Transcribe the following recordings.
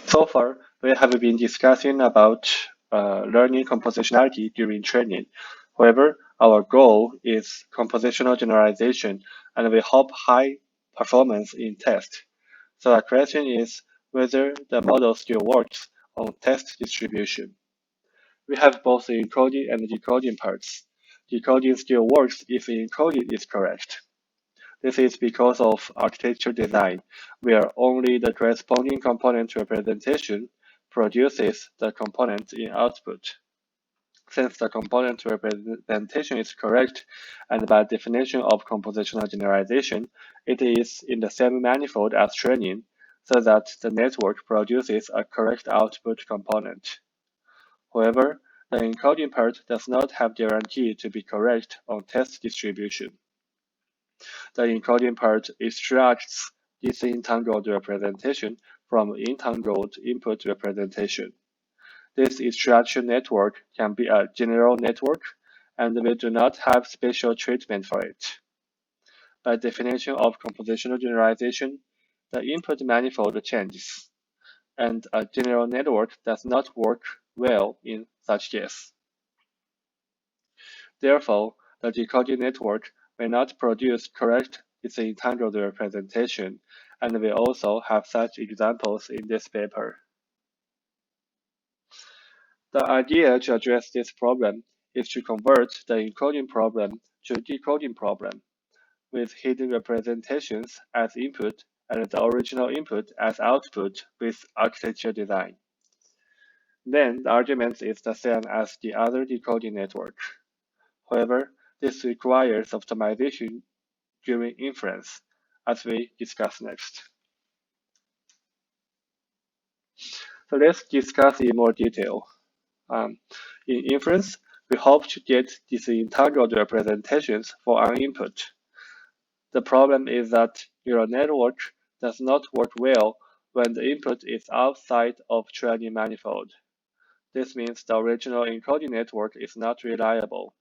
So far, we have been discussing about learning compositionality during training. However, our goal is compositional generalization, and we hope high performance in test. So the question is whether the model still works on test distribution. We have both the encoding and decoding parts. Decoding still works if the encoding is correct. This is because of architecture design, where only the corresponding component representation produces the component in output. Since the component representation is correct, and by definition of compositional generalization, it is in the same manifold as training, so that the network produces a correct output component. However, the encoding part does not have guarantee to be correct on test distribution. The encoding part extracts disentangled representation from entangled input representation. This extraction network can be a general network, and we do not have special treatment for it. By definition of compositional generalization, the input manifold changes, and a general network does not work well in such case. Therefore, the decoding network may not produce correct disentangled representation, and we also have such examples in this paper. The idea to address this problem is to convert the encoding problem to decoding problem, with hidden representations as input and the original input as output with architecture design. Then the argument is the same as the other decoding network. However, this requires optimization during inference, as we discuss next. So let's discuss in more detail. In inference, we hope to get disentangled representations for our input. The problem is that neural network does not work well when the input is outside of training manifold. This means the original encoding network is not reliable.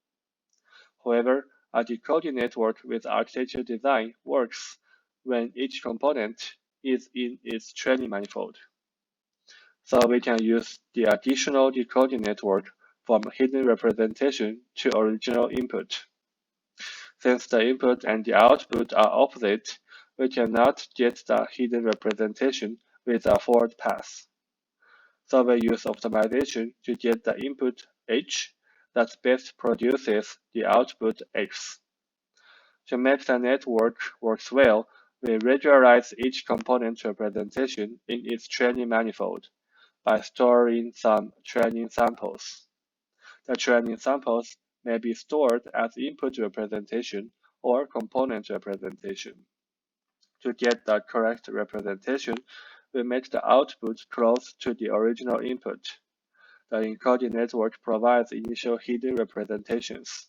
However, a decoding network with architecture design works when each component is in its training manifold. So we can use the additional decoding network from hidden representation to original input. Since the input and the output are opposite, we cannot get the hidden representation with a forward pass. So we use optimization to get the input H that best produces the output X. To make the network works well, we regularize each component representation in its training manifold by storing some training samples. The training samples may be stored as input representation or component representation. To get the correct representation, we make the output close to the original input. The encoding network provides initial hidden representations.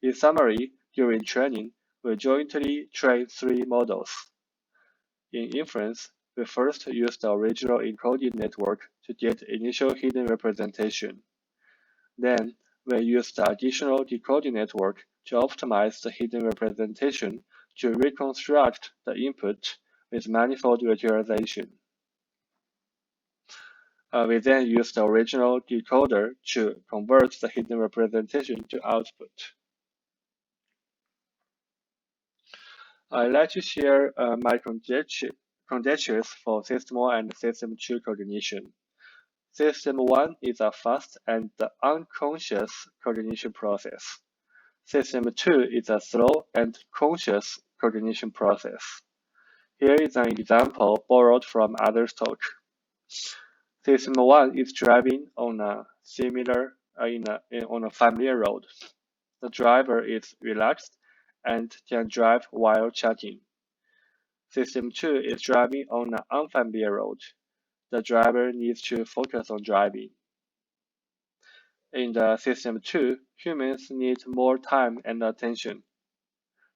In summary, during training, we jointly train three models. In inference, we first use the original encoding network to get initial hidden representation. Then, we use the additional decoding network to optimize the hidden representation to reconstruct the input with manifold regularization. We then use the original decoder to convert the hidden representation to output. I'd like to share my conjectures for System 1 and System 2 cognition. System 1 is a fast and unconscious cognition process. System 2 is a slow and conscious cognition process. Here is an example borrowed from others' talk. System 1 is driving on a familiar road. The driver is relaxed and can drive while chatting. System 2 is driving on an unfamiliar road. The driver needs to focus on driving. In the System 2, humans need more time and attention.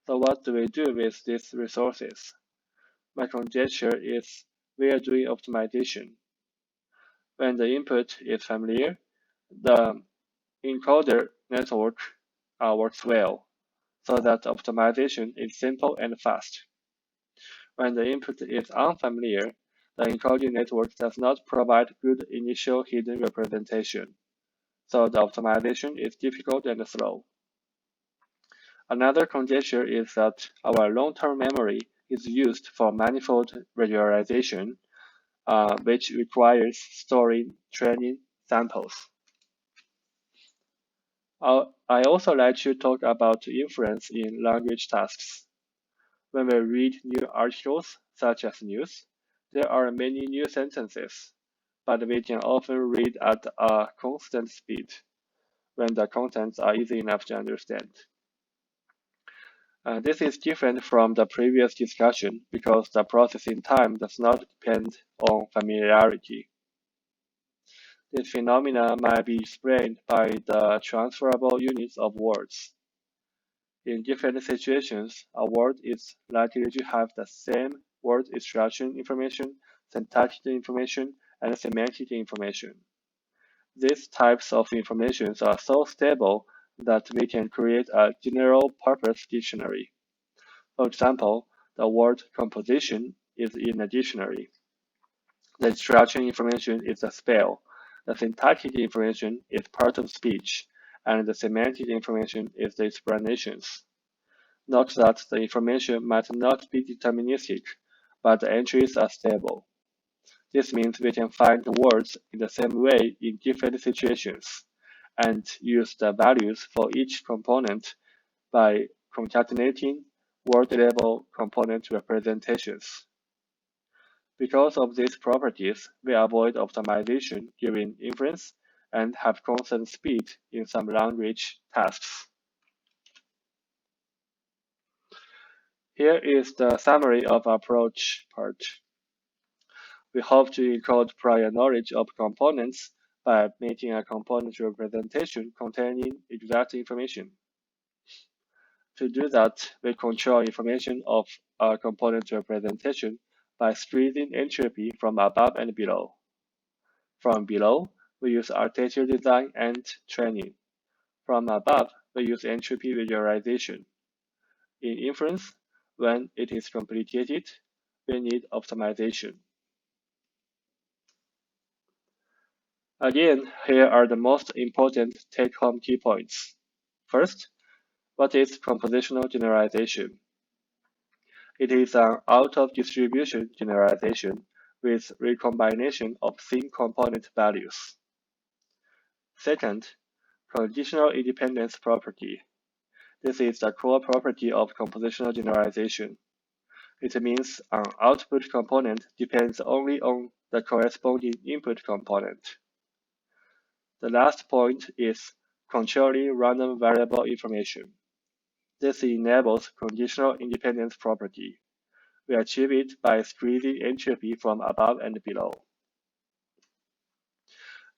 So what do we do with these resources? My conjecture is we are doing optimization. When the input is familiar, the encoder network works well, so that optimization is simple and fast. When the input is unfamiliar, the encoding network does not provide good initial hidden representation, so the optimization is difficult and slow. Another conjecture is that our long-term memory is used for manifold regularization, which requires storing training samples. I also like to talk about inference in language tasks. When we read new articles, such as news, there are many new sentences, but we can often read at a constant speed when the contents are easy enough to understand. This is different from the previous discussion because the processing time does not depend on familiarity. This phenomena might be explained by the transferable units of words. In different situations, a word is likely to have the same word extraction information, syntactic information, and semantic information. These types of information are so stable that we can create a general-purpose dictionary. For example, the word composition is in a dictionary. The extraction information is a spell. The syntactic information is part of speech, and the semantic information is the explanations. Note that the information might not be deterministic, but the entries are stable. This means we can find words in the same way in different situations, and use the values for each component by concatenating word-level component representations. Because of these properties, we avoid optimization during inference and have constant speed in some language tasks. Here is the summary of approach part. We hope to encode prior knowledge of components by making a component representation containing exact information. To do that, we control information of a component representation by squeezing entropy from above and below. From below, we use architecture design and training. From above, we use entropy visualization. In inference, when it is complicated, we need optimization. Again, here are the most important take-home key points. First, what is compositional generalization? It is an out-of-distribution generalization with recombination of thin component values. Second, conditional independence property. This is the core property of compositional generalization. It means an output component depends only on the corresponding input component. The last point is controlling random variable information. This enables conditional independence property. We achieve it by squeezing entropy from above and below.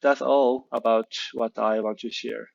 That's all about what I want to share.